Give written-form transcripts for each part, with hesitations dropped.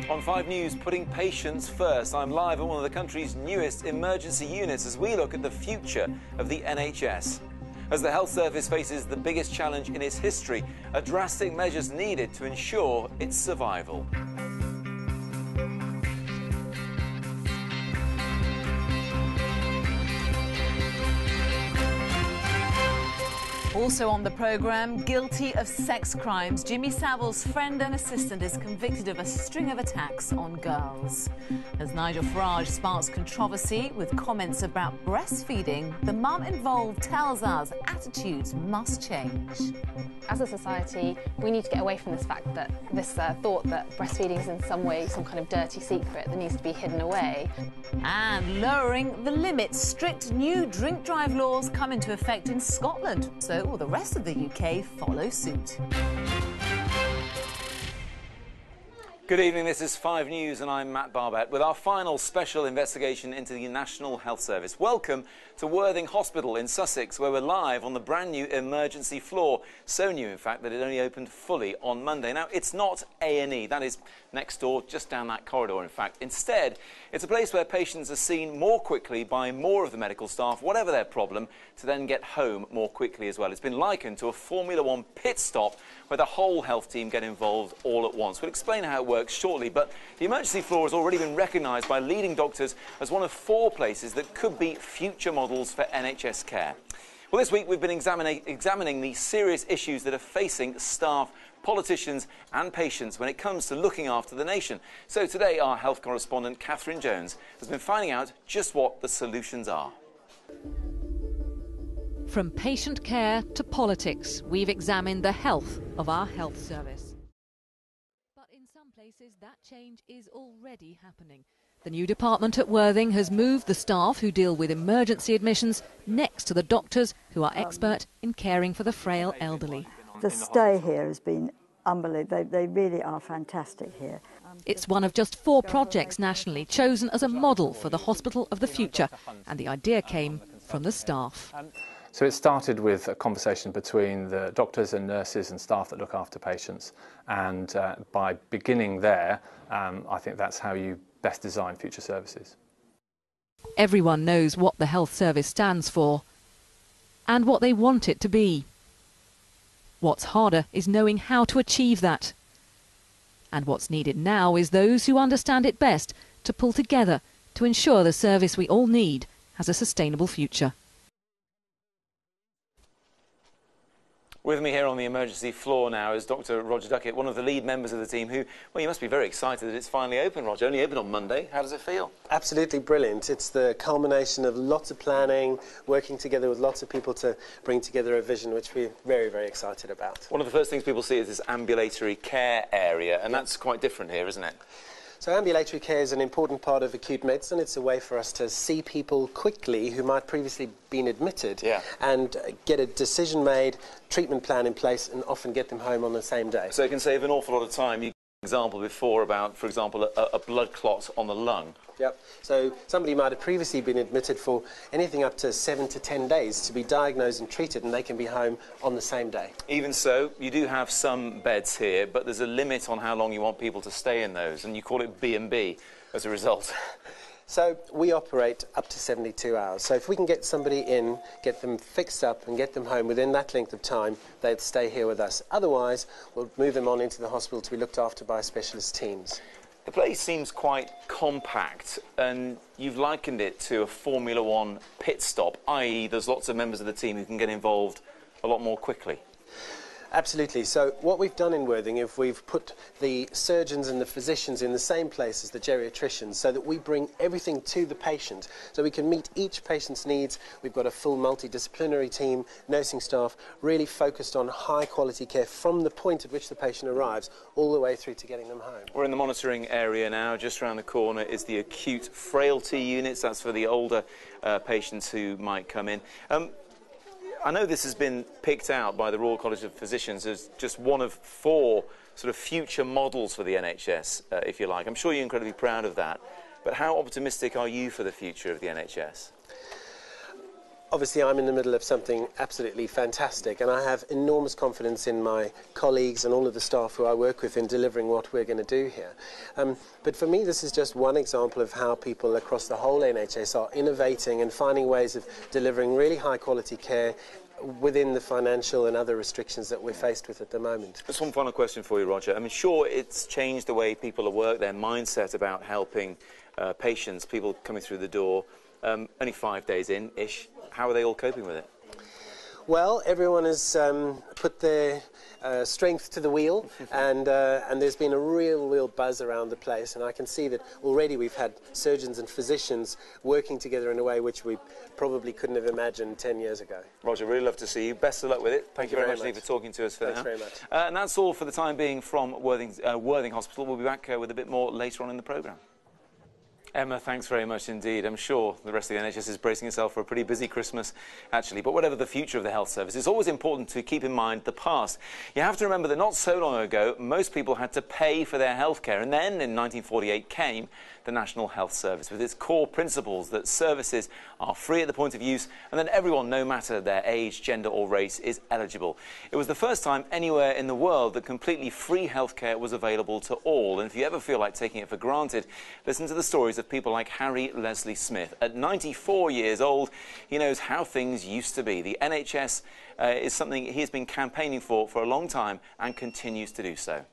On 5 News, putting patients first. I'm live at one of the country's newest emergency units as we look at the future of the NHS. As the health service faces the biggest challenge in its history, are drastic measures needed to ensure its survival. Also on the programme, guilty of sex crimes, Jimmy Savile's friend and assistant is convicted of a string of attacks on girls. As Nigel Farage sparks controversy with comments about breastfeeding, the mum involved tells us attitudes must change. As a society, we need to get away from this fact that this thought that breastfeeding is in some way some kind of dirty secret that needs to be hidden away. And lowering the limits. Strict new drink drive laws come into effect in Scotland. So will the rest of the UK follow suit? Good evening, this is 5 News and I'm Matt Barbett with our final special investigation into the National Health Service. Welcome to Worthing Hospital in Sussex, where we're live on the brand new emergency floor. So new, in fact, that it only opened fully on Monday. Now, it's not A&E, that is next door, just down that corridor, in fact. Instead, it's a place where patients are seen more quickly by more of the medical staff, whatever their problem, to then get home more quickly as well. It's been likened to a Formula One pit stop where the whole health team get involved all at once. We'll explain how it works shortly, but the emergency floor has already been recognised by leading doctors as one of 4 places that could be future models for NHS care. Well, this week we've been examining the serious issues that are facing staff, politicians and patients when it comes to looking after the nation. So today our health correspondent Catherine Jones has been finding out just what the solutions are. From patient care to politics, we've examined the health of our health service. But in some places that change is already happening. The new department at Worthing has moved the staff who deal with emergency admissions next to the doctors who are expert in caring for the frail elderly. The stay here has been unbelievable. They really are fantastic here. It's one of just 4 projects nationally chosen as a model for the hospital of the future, and the idea came from the staff. So it started with a conversation between the doctors and nurses and staff that look after patients, and by beginning there, I think that's how you best design future services. Everyone knows what the health service stands for and what they want it to be. What's harder is knowing how to achieve that. And what's needed now is those who understand it best to pull together to ensure the service we all need has a sustainable future. With me here on the emergency floor now is Dr. Roger Duckett, one of the lead members of the team who, well, you must be very excited that it's finally open, Roger. Only opened on Monday. How does it feel? Absolutely brilliant. It's the culmination of lots of planning, working together with lots of people to bring together a vision which we're very, very excited about. One of the first things people see is this ambulatory care area, and that's quite different here, isn't it? So ambulatory care is an important part of acute medicine. It's a way for us to see people quickly who might previously been admitted and get a decision made, treatment plan in place, and often get them home on the same day. So it can save an awful lot of time. You gave an example before about, for example, a blood clot on the lung. Yep. So somebody might have previously been admitted for anything up to 7 to 10 days to be diagnosed and treated, and they can be home on the same day. Even so, you do have some beds here, but there's a limit on how long you want people to stay in those, and you call it B&B as a result. So we operate up to 72 hours. So if we can get somebody in, get them fixed up and get them home within that length of time, they'd stay here with us. Otherwise, we'll move them on into the hospital to be looked after by specialist teams. The place seems quite compact, and you've likened it to a Formula One pit stop, i.e. there's lots of members of the team who can get involved a lot more quickly. Absolutely. So what we've done in Worthing is we've put the surgeons and the physicians in the same place as the geriatricians so that we bring everything to the patient so we can meet each patient's needs. We've got a full multidisciplinary team, nursing staff, really focused on high quality care from the point at which the patient arrives all the way through to getting them home. We're in the monitoring area now. Just around the corner is the acute frailty units. That's for the older patients who might come in. I know this has been picked out by the Royal College of Physicians as just one of 4 sort of future models for the NHS, if you like. I'm sure you're incredibly proud of that. But how optimistic are you for the future of the NHS? Obviously, I'm in the middle of something absolutely fantastic, and I have enormous confidence in my colleagues and all of the staff who I work with in delivering what we're going to do here. But for me, this is just one example of how people across the whole NHS are innovating and finding ways of delivering really high-quality care within the financial and other restrictions that we're faced with at the moment. Just one final question for you, Roger. I mean, sure, it's changed the way people work, their mindset about helping patients, people coming through the door. Only 5 days in-ish. How are they all coping with it? Well, everyone has put their strength to the wheel, and there's been a real buzz around the place, and I can see that already we've had surgeons and physicians working together in a way which we probably couldn't have imagined 10 years ago. Roger, really love to see you. Best of luck with it. Thank you very much, Lee, for talking to us for Thanks now. very much. And that's all for the time being from Worthing Hospital. We'll be back with a bit more later on in the programme. Emma, thanks very much indeed. I'm sure the rest of the NHS is bracing itself for a pretty busy Christmas, actually. But whatever the future of the health service, it's always important to keep in mind the past. You have to remember that not so long ago, most people had to pay for their health care. And then in 1948 came the National Health Service with its core principles that services are free at the point of use and that everyone, no matter their age, gender or race, is eligible. It was the first time anywhere in the world that completely free healthcare was available to all. And if you ever feel like taking it for granted, listen to the stories of people like Harry Leslie Smith. At 94 years old, he knows how things used to be. The NHS is something he has been campaigning for a long time and continues to do so.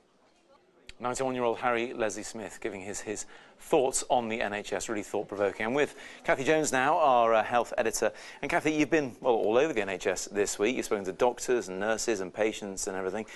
91-year-old Harry Leslie Smith giving his thoughts on the NHS, really thought-provoking. I'm with Cathy Jones now, our health editor. And Cathy, you've been, well, all over the NHS this week. You've spoken to doctors and nurses and patients and everything.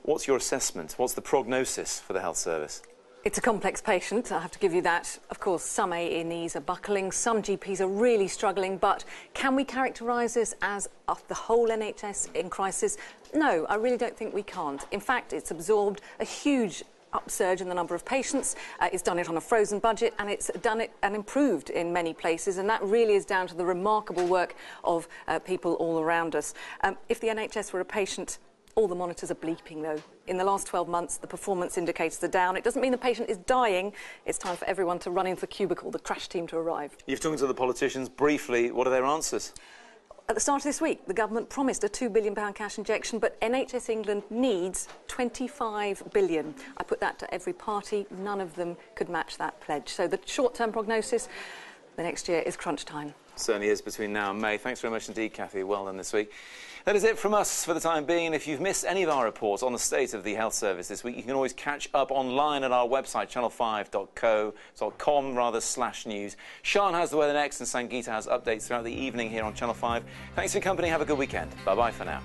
What's your assessment? What's the prognosis for the health service? It's a complex patient, I have to give you that. Of course, some A&Es are buckling, some GPs are really struggling, but can we characterise this as the whole NHS in crisis? No, I really don't think we can't. In fact, it's absorbed a huge upsurge in the number of patients. It's done it on a frozen budget, and it's done it and improved in many places, and that really is down to the remarkable work of people all around us. If the NHS were a patient, all the monitors are bleeping, though. In the last 12 months, the performance indicators are down. It doesn't mean the patient is dying. It's time for everyone to run into the cubicle, the crash team to arrive. You've talked to the politicians briefly. What are their answers? At the start of this week, the government promised a £2 billion cash injection, but NHS England needs £25 billion. I put that to every party. None of them could match that pledge. So the short-term prognosis, the next year is crunch time. Certainly is between now and May. Thanks very much indeed, Cathy. Well done this week. That is it from us for the time being. And if you've missed any of our reports on the state of the health service this week, you can always catch up online at our website, channel5.co.com/news. Sean has the weather next, and Sangeeta has updates throughout the evening here on Channel 5. Thanks for your company. Have a good weekend. Bye-bye for now.